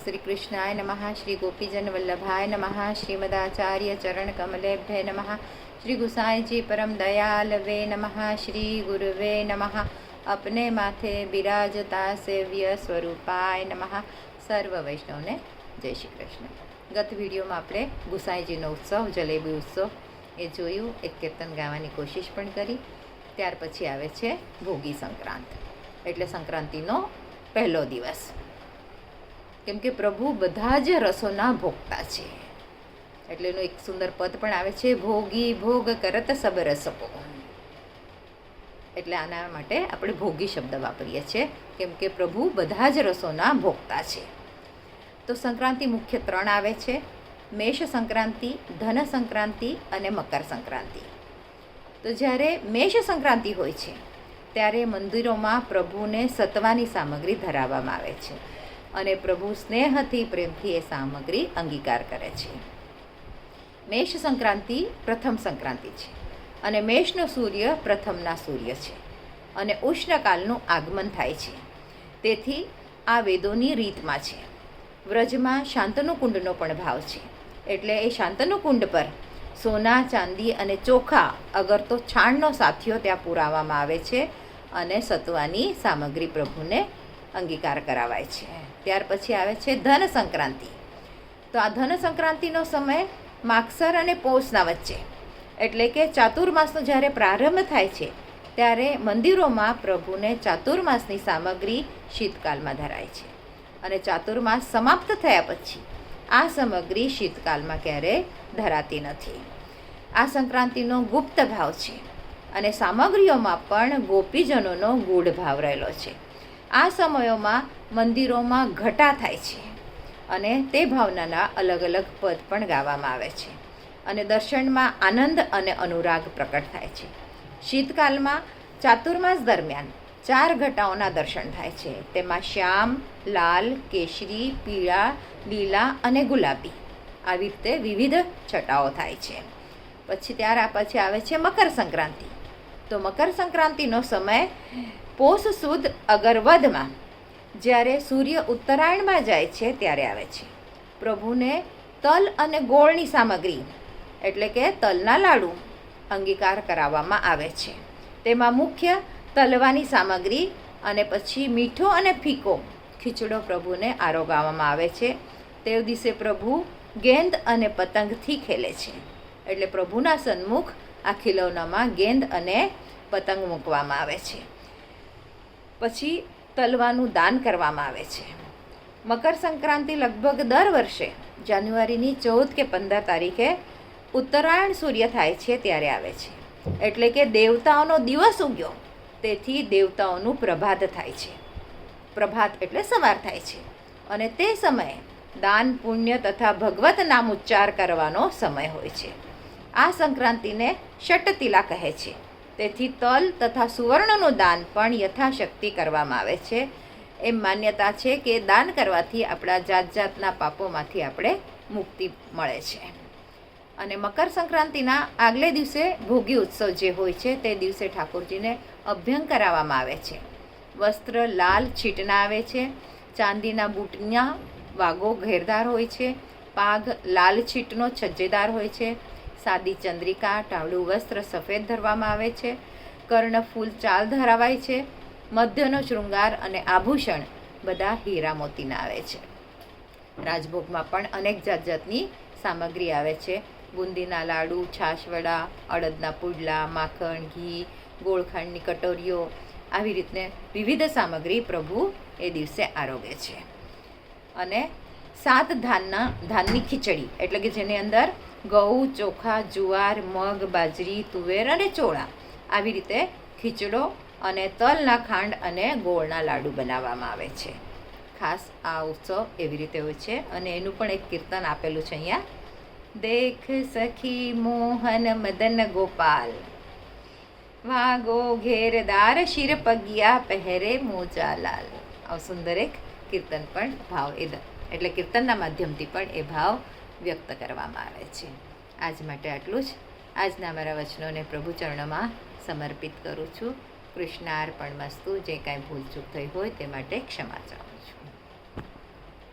श्री कृष्णाय नमः। श्री गोपीजन वल्लभाय नमः। श्रीमदाचार्य चरण कमलेभ्ये नमः। श्री गुसाई जी परम दयालवे नमः। श्री गुरुवे नमः। अपने माथे बिराजता सेव्य स्वरूपाय नमः। सर्व वैष्णवने जय श्री कृष्ण। गत विडियो में आपणे गुसाईजीनो उत्सव जलेबी उत्सव ए जोयुं, एक कीर्तन गावानी कोशिश पण करी। त्यार पछी आवे छे भोगी संक्रांत, एटले संक्रांतिनो पहलो दिवस। केम के प्रभु बधा ज रसोना भोगता छे, एटले एनुं एक सुंदर पद पण आवे छे, भोगी भोग करत सब रसको। एटले आना माटे आपणे भोगी शब्द वापरीए छे, केम के प्रभु बधा ज रसोना भोगता छे। तो संक्रांति मुख्य त्रण आवे छे, मेष संक्रांति, धन संक्रांति अने मकर संक्रांति। तो ज्यारे मेष संक्रांति होय छे त्यारे मंदिरोमां प्रभुने सत्वानी सामग्री धराववामां आवे छे अने प्रभु स्नेहथी प्रेमथी ए सामग्री अंगीकार करे छे। मेष संक्रांति प्रथम संक्रांति छे अने मेषनो सूर्य प्रथमना सूर्य छे अने उष्णकालनुं आगमन थाय छे। तेथी आ वेदोनी रीतमां छे। व्रजमां शांतनु कुंडनो पण भाव छे, एटले ए शांतनु कुंड पर सोना चांदी अने चोखा अगर तो छाणनो સાથિયો ત્યાં પુરાવવામાં આવે છે અને સત્વાની સામગ્રી પ્રભુને અંગીકાર કરાવાય છે। ત્યાર પછી આવે છે ધન સંક્રાંતિ। તો આ ધન સંક્રાંતિનો સમય માગસર અને પૌષના વચ્ચે, એટલે કે ચાતુર્માસનો જ્યારે પ્રારંભ થાય છે ત્યારે મંદિરોમાં પ્રભુને ચાતુર્માસની સામગ્રી શીતકાલમાં ધરાય છે અને ચાતુર્માસ સમાપ્ત થયા પછી આ સામગ્રી શીતકાલમાં ક્યારેય ધરાતી નથી। આ સંક્રાંતિનો ગુપ્ત ભાવ છે અને સામગ્રીઓમાં પણ ગોપીજનોનો ગૂઢ ભાવ રહેલો છે। આ સમયોમાં મંદિરોમાં ઘટા થાય છે અને તે ભાવનાના અલગ અલગ પદ પણ ગાવામાં આવે છે અને દર્શનમાં આનંદ અને અનુરાગ પ્રકટ થાય છે। શીતકાલમાં ચાતુર્માસ દરમિયાન 4 ઘટાઓના દર્શન થાય છે। તેમાં શ્યામ, લાલ, કેસરી, પીળા, લીલા અને ગુલાબી આવી રીતે વિવિધ છટાઓ થાય છે। પછી આવે છે મકર સંક્રાંતિ। તો મકર સંક્રાંતિનો સમય પોષ સુદ અગરવદમાં જ્યારે સૂર્ય ઉત્તરાયણમાં જાય છે ત્યારે આવે છે। પ્રભુને તલ અને ગોળની સામગ્રી એટલે કે તલના લાડુ અંગીકાર કરાવવામાં આવે છે। તેમાં મુખ્ય તલવાની સામગ્રી અને પછી મીઠો અને ફીકો ખીચડો પ્રભુને આરોગાવવામાં આવે છે। તે દિવસે પ્રભુ ગેંદ અને પતંગથી ખેલે છે, એટલે પ્રભુના સન્મુખ આ ખીલौनाમાં ગેંદ અને પતંગ મૂકવામાં આવે છે। પછી તલવાનું દાન કરવામાં આવે છે। મકર સંક્રાંતિ લગભગ દર વર્ષે જાન્યુઆરીની 14 કે 15 તારીખે ઉત્તરાયણ સૂર્ય થાય છે ત્યારે આવે છે, એટલે કે દેવતાઓનો દિવસ ઉગ્યો તેથી દેવતાઓનું પ્રભાત થાય છે। પ્રભાત એટલે સવાર થાય છે અને તે સમયે દાન, પુણ્ય તથા ભગવત નામ ઉચ્ચાર કરવાનો સમય હોય છે। આ સંક્રાંતિને ષટતિલા કહે છે, તેથી તલ તથા સુવર્ણનું દાન પણ યથાશક્તિ કરવામાં આવે છે। એમ માન્યતા છે કે દાન કરવાથી આપણા જાત જાતના પાપોમાંથી આપણે મુક્તિ મળે છે। અને મકર સંક્રાંતિના આગલે દિવસે ભોગી ઉત્સવ જે હોય છે તે દિવસે ઠાકોરજીને અભ્યંગ કરાવવામાં આવે છે। વસ્ત્ર લાલ છીટના આવે છે, ચાંદીના બૂટના વાગો ઘેરદાર હોય છે, પાઘ લાલ છીટનો છજ્જેદાર હોય છે, સાદી ચંદ્રિકા ટાળું વસ્ત્ર સફેદ ધરવામાં આવે છે, કર્ણફૂલ ચાલ ધરાવાય છે, મધ્યનો શૃંગાર અને આભૂષણ બધા હીરા મોતીના આવે છે। રાજભોગમાં પણ અનેક જાત જાતની સામગ્રી આવે છે। બુંદીના લાડુ, છાશવડા, અડદના પુડલા, માખણ, ઘી, ગોળખાંડની કટોરીઓ આવી રીતને વિવિધ સામગ્રી પ્રભુ એ દિવસે આરોગે છે। અને 7 ધાનની ખીચડી એટલે કે જેની અંદર ઘઉં, ચોખા, જુવાર, મગ, બાજરી, તુવેર અને ચોળા આવી રીતે ખીચડો અને તલના ખાંડ અને ગોળના લાડુ બનાવવામાં આવે છે। ખાસ આ ઉત્સવ એવી રીતે હોય છે અને એનું પણ એક કીર્તન આપેલું છે અહીંયા, દેખ સખી મોહન મદન ગોપાલ, વાગો ઘેરદાર શિર પગિયા પહેરે મોજા લાલ। આવું સુંદર એક કીર્તન પણ ભાવ એટલે કીર્તનના માધ્યમથી પણ એ ભાવ વ્યક્ત કરવામાં આવે છે। આજ માટે આટલું જ। આજના મારા વચનોને પ્રભુ ચરણોમાં સમર્પિત કરું છું। કૃષ્ણાર્પણમસ્તુ। જે કાંઈ ભૂલચૂક થઈ હોય તે માટે ક્ષમા ચાહું।